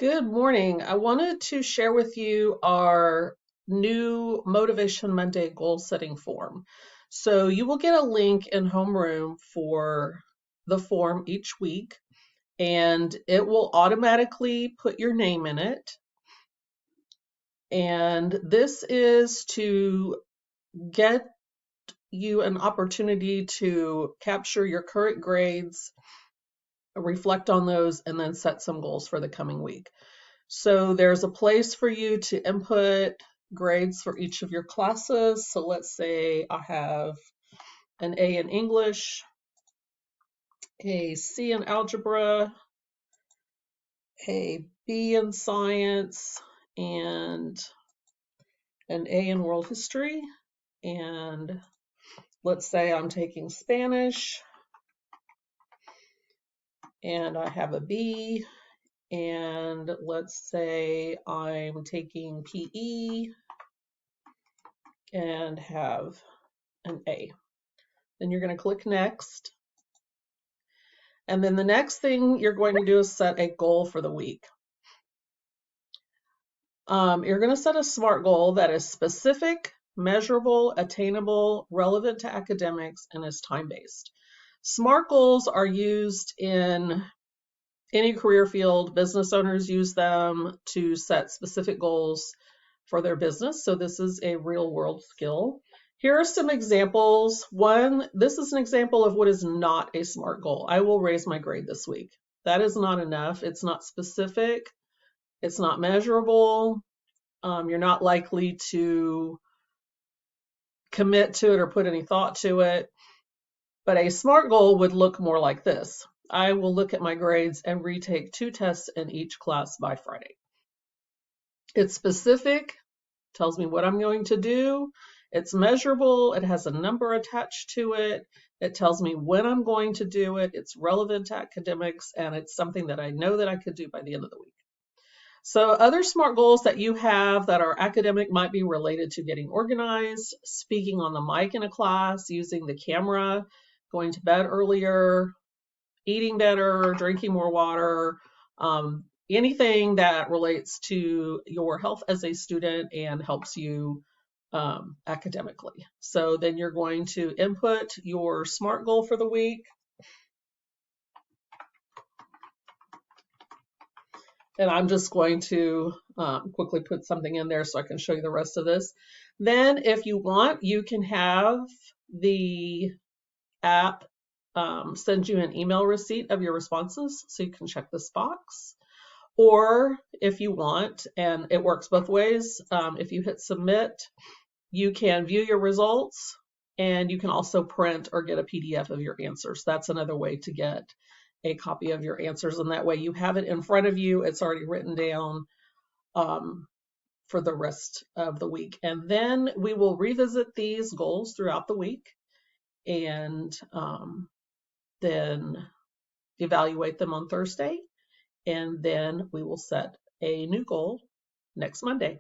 Good morning. I wanted to share with you our new Motivation Monday goal setting form. So you will get a link in Homeroom for the form each week, and it will automatically put your name in it. And this is to get you an opportunity to capture your current grades, reflect on those, and then set some goals for the coming week. So there's a place for you to input grades for each of your classes. So let's say I have an A in English, a C in algebra, a B in science, and an A in world history. And let's say I'm taking Spanish and I have a B. And let's say I'm taking PE and have an A. Then you're going to click next. And then the next thing you're going to do is set a goal for the week. You're going to set a SMART goal that is specific, measurable, attainable, relevant to academics, and is time-based. SMART goals are used in any career field. Business owners use them to set specific goals for their business. So this is a real-world skill. Here are some examples. One, this is an example of what is not a SMART goal. I will raise my grade this week. That is not enough. It's not specific. It's not measurable. You're not likely to commit to it or put any thought to it. But a SMART goal would look more like this. I will look at my grades and retake 2 tests in each class by Friday. It's specific, tells me what I'm going to do. It's measurable. It has a number attached to it. It tells me when I'm going to do it. It's relevant to academics, and it's something that I know that I could do by the end of the week. So other SMART goals that you have that are academic might be related to getting organized, speaking on the mic in a class, using the camera, going to bed earlier, eating better, drinking more water, anything that relates to your health as a student and helps you academically. So then you're going to input your SMART goal for the week. And I'm just going to quickly put something in there so I can show you the rest of this. Then if you want, you can have the app send you an email receipt of your responses so you can check this box. Or if you want, and it works both ways, if you hit submit, you can view your results, and you can also print or get a PDF of your answers. That's another way to get a copy of your answers, and that way you have it in front of you. It's already written down for the rest of the week. And then we will revisit these goals throughout the week and then evaluate them on Thursday. And then we will set a new goal next Monday.